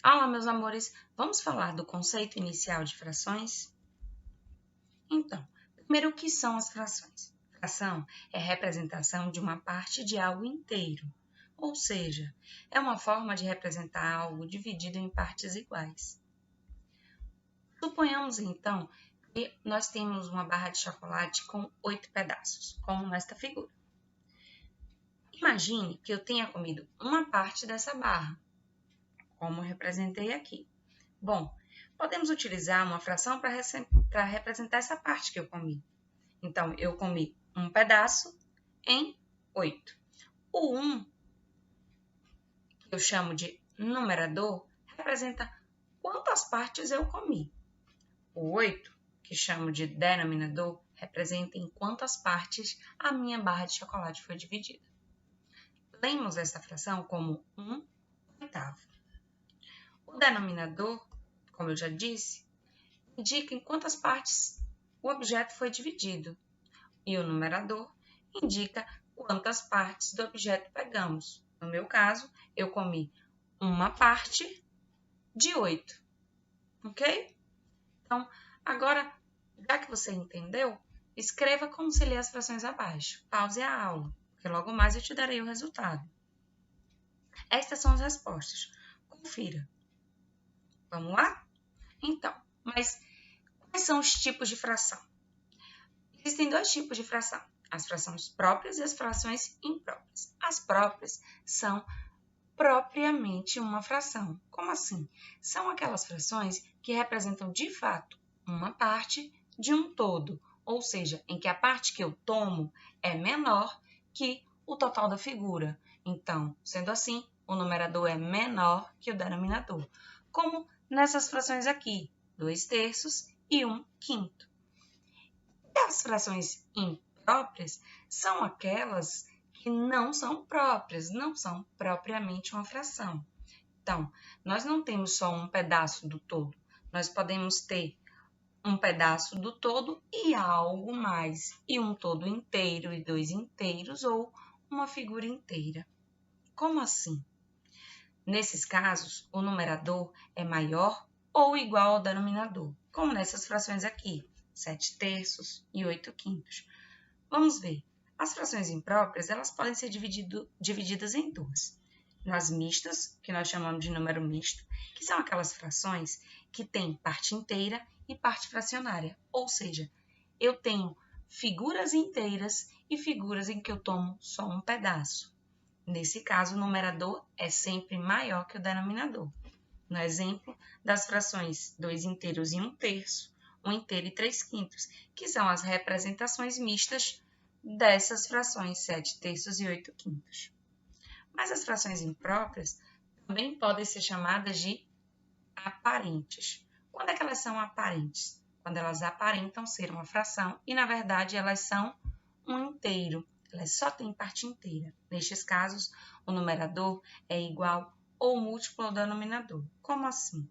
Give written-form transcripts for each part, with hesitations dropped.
Olá, meus amores, vamos falar do conceito inicial de frações? Então, primeiro, o que são as frações? Fração é a representação de uma parte de algo inteiro, ou seja, é uma forma de representar algo dividido em partes iguais. Suponhamos, então, que nós temos uma barra de chocolate com 8 pedaços, como nesta figura. Imagine que eu tenha comido uma parte dessa barra, como eu representei aqui. Bom, podemos utilizar uma fração para representar essa parte que eu comi. Então, eu comi um pedaço em 8. O 1, que eu chamo de numerador, representa quantas partes eu comi. O 8, que chamo de denominador, representa em quantas partes a minha barra de chocolate foi dividida. Lemos essa fração como 1/8. O denominador, como eu já disse, indica em quantas partes o objeto foi dividido. E o numerador indica quantas partes do objeto pegamos. No meu caso, eu comi uma parte de 8. Ok? Então, agora, já que você entendeu, escreva como se lê as frações abaixo. Pause a aula, porque logo mais eu te darei o resultado. Estas são as respostas. Confira. Vamos lá? Então, mas quais são os tipos de fração? Existem dois tipos de fração, as frações próprias e as frações impróprias. As próprias são propriamente uma fração. Como assim? São aquelas frações que representam de fato uma parte de um todo, ou seja, em que a parte que eu tomo é menor que o total da figura. Então, sendo assim, o numerador é menor que o denominador, como nessas frações aqui, 2/3 e 1/5. E as frações impróprias são aquelas que não são próprias, não são propriamente uma fração. Então, nós não temos só um pedaço do todo, nós podemos ter um pedaço do todo e algo mais, e um todo inteiro e 2 inteiros, ou uma figura inteira. Como assim? Nesses casos, o numerador é maior ou igual ao denominador, como nessas frações aqui, 7/3 e 8/5. Vamos ver. As frações impróprias, elas podem ser divididas em duas. Nas mistas, que nós chamamos de número misto, que são aquelas frações que têm parte inteira e parte fracionária, ou seja, eu tenho figuras inteiras e figuras em que eu tomo só um pedaço. Nesse caso, o numerador é sempre maior que o denominador. No exemplo das frações 2 inteiros e 1/3, 1 inteiro e 3/5, que são as representações mistas dessas frações 7/3 e 8/5. Mas as frações impróprias também podem ser chamadas de aparentes. Quando é que elas são aparentes? Quando elas aparentam ser uma fração e, na verdade, elas são um inteiro. Elas só têm parte inteira. Nestes casos, o numerador é igual ou múltiplo ao denominador. Como assim?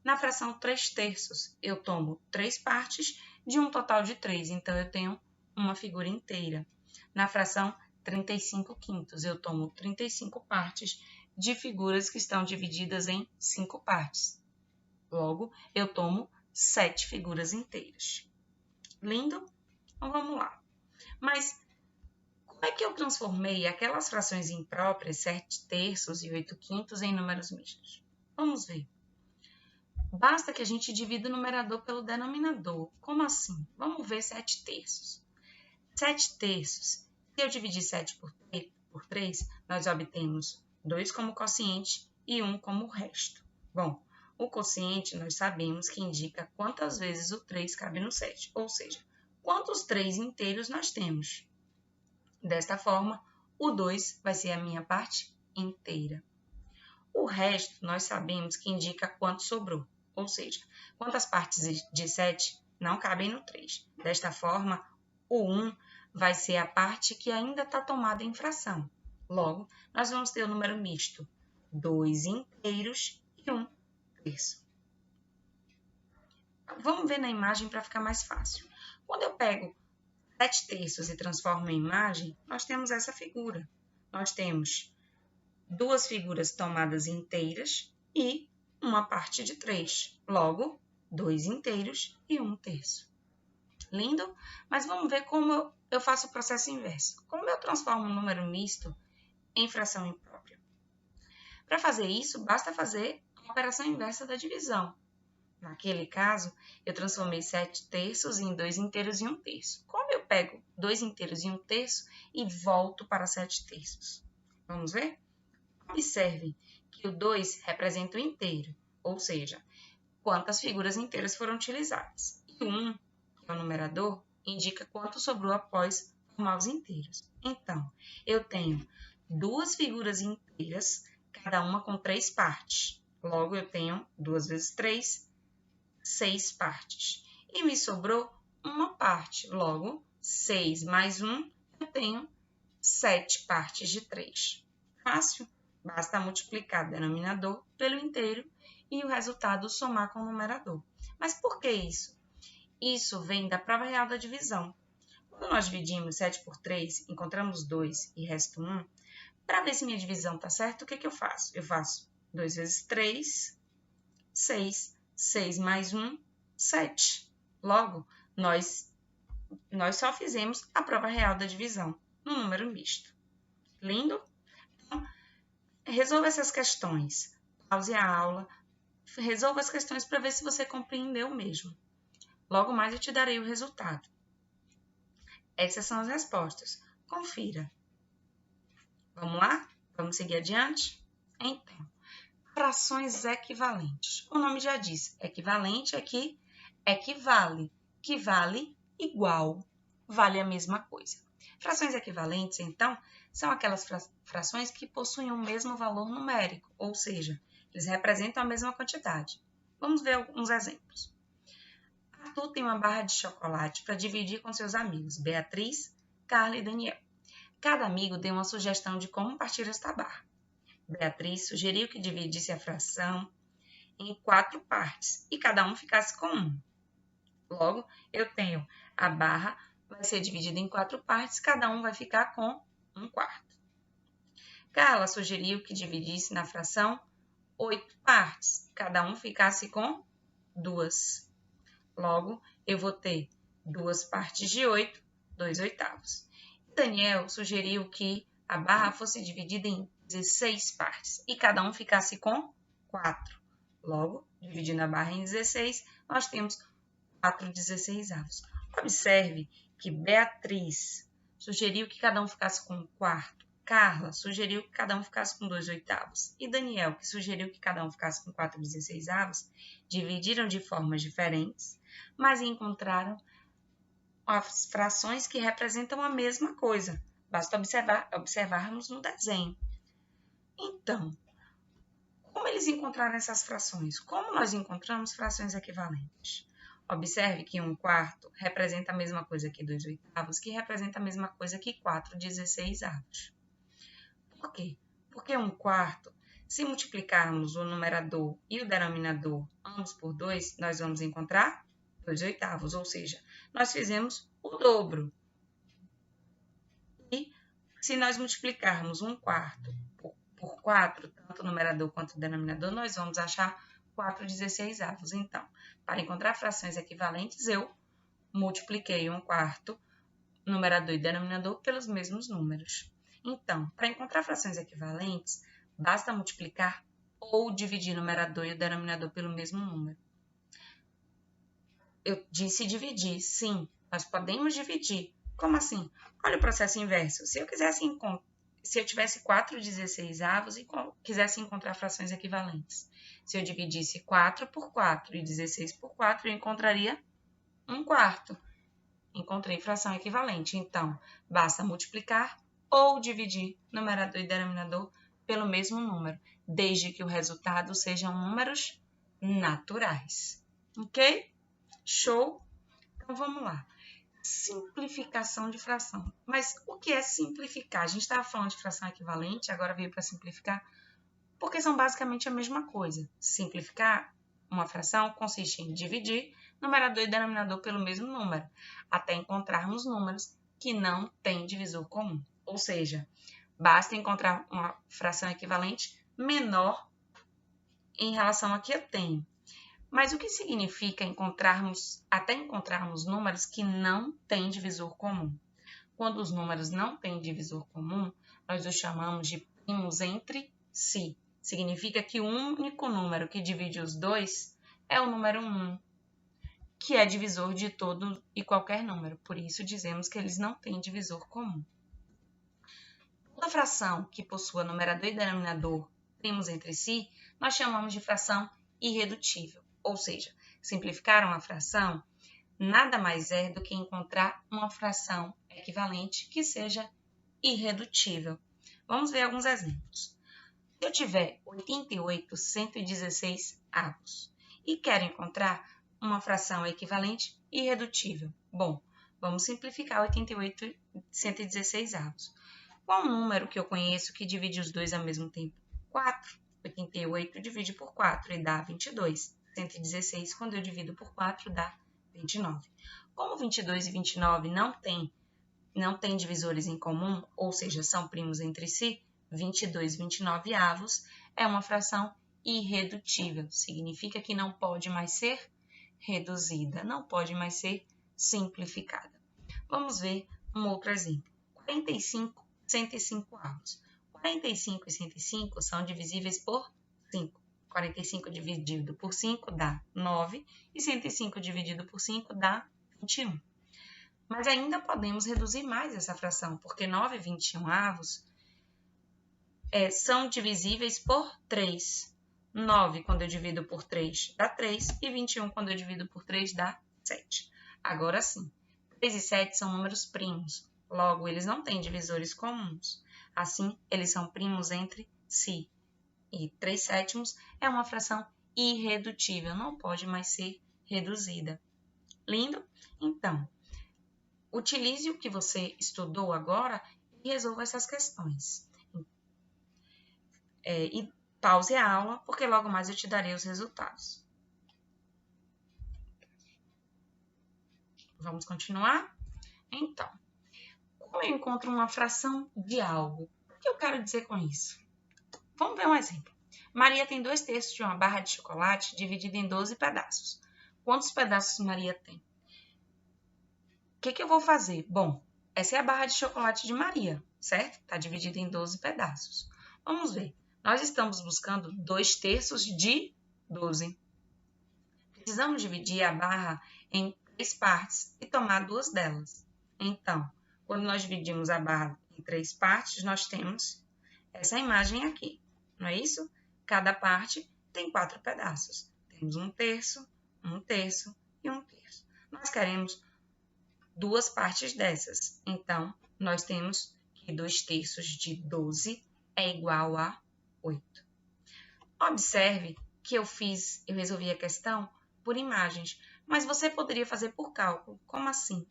Na fração 3/3, eu tomo 3 partes de um total de 3, então eu tenho uma figura inteira. Na fração 35/5, eu tomo 35 partes de figuras que estão divididas em 5 partes. Logo, eu tomo 7 figuras inteiras. Lindo? Então, vamos lá. Mas como é que eu transformei aquelas frações impróprias, 7/3 e 8/5, em números mistos? Vamos ver. Basta que a gente divida o numerador pelo denominador. Como assim? Vamos ver 7/3. 7/3, se eu dividir 7 por 3, nós obtemos 2 como quociente e 1 como resto. Bom, o quociente nós sabemos que indica quantas vezes o 3 cabe no 7, ou seja, quantos 3 inteiros nós temos. Desta forma, o 2 vai ser a minha parte inteira. O resto, nós sabemos que indica quanto sobrou, ou seja, quantas partes de 7 não cabem no 3. Desta forma, o 1 vai ser a parte que ainda está tomada em fração. Logo, nós vamos ter o número misto, 2 inteiros e 1/3. Vamos ver na imagem para ficar mais fácil. Quando eu pego 7/3 e transformo em imagem, nós temos essa figura. Nós temos duas figuras tomadas inteiras e uma parte de 3. Logo, 2 inteiros e 1/3. Lindo? Mas vamos ver como eu faço o processo inverso. Como eu transformo um número misto em fração imprópria? Para fazer isso, basta fazer a operação inversa da divisão. Naquele caso, eu transformei 7/3 em 2 inteiros e 1/3. Como eu pego 2 inteiros e 1/3 e volto para 7/3? Vamos ver? Observe que o 2 representa o inteiro, ou seja, quantas figuras inteiras foram utilizadas. E o 1, que é o numerador, indica quanto sobrou após formar os inteiros. Então, eu tenho 2 figuras inteiras, cada uma com 3 partes. Logo, eu tenho 2 vezes 3, 6 partes. E me sobrou uma parte. Logo, 6 mais 1, eu tenho 7 partes de 3. Fácil? Basta multiplicar o denominador pelo inteiro e o resultado somar com o numerador. Mas por que isso? Isso vem da prova real da divisão. Quando nós dividimos 7 por 3, encontramos 2 e resta 1. Para ver se minha divisão está certa, o que eu faço? Eu faço 2 vezes 3, 6. 6 mais 1, 7. Logo, nós só fizemos a prova real da divisão no número misto. Lindo? Então, resolva essas questões. Pause a aula. Resolva as questões para ver se você compreendeu mesmo. Logo mais eu te darei o resultado. Essas são as respostas. Confira. Vamos lá? Vamos seguir adiante? Então, frações equivalentes. O nome já diz, equivalente é que equivale, que vale igual, vale a mesma coisa. Frações equivalentes, então, são aquelas frações que possuem o mesmo valor numérico, ou seja, eles representam a mesma quantidade. Vamos ver alguns exemplos. Arthur tem uma barra de chocolate para dividir com seus amigos, Beatriz, Carla e Daniel. Cada amigo deu uma sugestão de como partir esta barra. Beatriz sugeriu que dividisse a fração em 4 partes e cada um ficasse com 1. Logo, eu tenho a barra vai ser dividida em 4 partes, cada um vai ficar com 1/4. Carla sugeriu que dividisse na fração 8 partes, cada um ficasse com 2. Logo, eu vou ter 2 partes de 8, 2/8. Daniel sugeriu que a barra fosse dividida em 16 partes e cada um ficasse com 4. Logo, dividindo a barra em 16, nós temos 4/16. Observe que Beatriz sugeriu que cada um ficasse com 1/4. Carla sugeriu que cada um ficasse com 2/8. E Daniel, que sugeriu que cada um ficasse com 4/16, dividiram de formas diferentes, mas encontraram as frações que representam a mesma coisa. Basta observarmos no desenho. Então, como eles encontraram essas frações? Como nós encontramos frações equivalentes? Observe que 1/4 representa a mesma coisa que 2/8, que representa a mesma coisa que 4/16. Por quê? Porque 1/4, se multiplicarmos o numerador e o denominador ambos por 2, nós vamos encontrar 2/8, ou seja, nós fizemos o dobro. E se nós multiplicarmos 1/4 por 4, tanto o numerador quanto o denominador, nós vamos achar 4/16. Então, para encontrar frações equivalentes, eu multipliquei 1/4, numerador e denominador, pelos mesmos números. Então, para encontrar frações equivalentes, basta multiplicar ou dividir o numerador e o denominador pelo mesmo número. Eu disse dividir, sim, nós podemos dividir. Como assim? Olha o processo inverso. Se eu tivesse 4/16 e quisesse encontrar frações equivalentes, se eu dividisse 4 por 4 e 16 por 4, eu encontraria 1/4. Encontrei fração equivalente. Então, basta multiplicar ou dividir numerador e denominador pelo mesmo número, desde que o resultado sejam números naturais. Ok? Show? Então, vamos lá. Simplificação de fração. Mas o que é simplificar? A gente estava falando de fração equivalente, agora veio para simplificar, porque são basicamente a mesma coisa. Simplificar uma fração consiste em dividir numerador e denominador pelo mesmo número, até encontrarmos números que não têm divisor comum. Ou seja, basta encontrar uma fração equivalente menor em relação a que eu tenho. Mas o que significa até encontrarmos números que não têm divisor comum? Quando os números não têm divisor comum, nós os chamamos de primos entre si. Significa que o único número que divide os dois é o número 1, que é divisor de todo e qualquer número. Por isso, dizemos que eles não têm divisor comum. Toda fração que possua numerador e denominador primos entre si, nós chamamos de fração irredutível. Ou seja, simplificar uma fração nada mais é do que encontrar uma fração equivalente que seja irredutível. Vamos ver alguns exemplos. Se eu tiver 88/116 avos e quero encontrar uma fração equivalente irredutível, bom, vamos simplificar 88/116 avos. Qual o número que eu conheço que divide os dois ao mesmo tempo? 4. 88 divide por 4 e dá 22. 116, quando eu divido por 4, dá 29. Como 22 e 29 não tem divisores em comum, ou seja, são primos entre si, 22/29 avos é uma fração irredutível. Significa que não pode mais ser reduzida, não pode mais ser simplificada. Vamos ver um outro exemplo. 45, 105 avos. 45 e 105 são divisíveis por 5. 45 dividido por 5 dá 9 e 105 dividido por 5 dá 21. Mas ainda podemos reduzir mais essa fração, porque 9/21 avos são divisíveis por 3. 9 quando eu divido por 3 dá 3 e 21 quando eu divido por 3 dá 7. Agora sim, 3 e 7 são números primos, logo eles não têm divisores comuns. Assim, eles são primos entre si. E 3/7 é uma fração irredutível, não pode mais ser reduzida. Lindo? Então, utilize o que você estudou agora e resolva essas questões. E pause a aula, porque logo mais eu te darei os resultados. Vamos continuar? Então, como eu encontro uma fração de algo? O que eu quero dizer com isso? Vamos ver um exemplo. Maria tem 2/3 de uma barra de chocolate dividida em 12 pedaços. Quantos pedaços Maria tem? O que eu vou fazer? Bom, essa é a barra de chocolate de Maria, certo? Está dividida em 12 pedaços. Vamos ver. Nós estamos buscando 2/3 de 12. Precisamos dividir a barra em 3 partes e tomar 2 delas. Então, quando nós dividimos a barra em 3 partes, nós temos essa imagem aqui, não é isso? Cada parte tem 4 pedaços. Temos 1/3, 1/3 e 1/3. Nós queremos 2 partes dessas. Então, nós temos que 2/3 de 12 é igual a 8. Observe que eu resolvi a questão por imagens, mas você poderia fazer por cálculo. Como assim?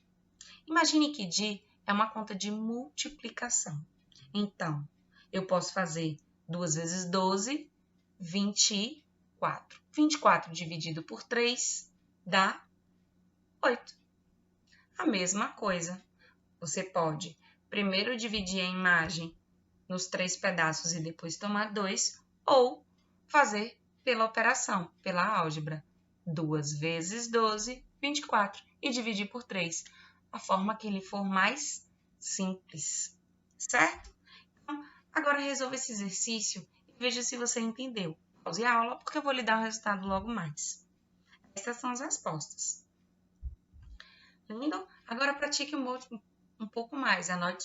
Imagine que DI é uma conta de multiplicação. Então, eu posso fazer 2 vezes 12, 24. 24 dividido por 3 dá 8. A mesma coisa. Você pode primeiro dividir a imagem nos 3 pedaços e depois tomar 2, ou fazer pela operação, pela álgebra. 2 vezes 12, 24, e dividir por 3. A forma que lhe for mais simples, certo? Então, agora resolva esse exercício e veja se você entendeu. Pause a aula, porque eu vou lhe dar o resultado logo mais. Essas são as respostas. Lindo? Agora pratique um pouco mais, anote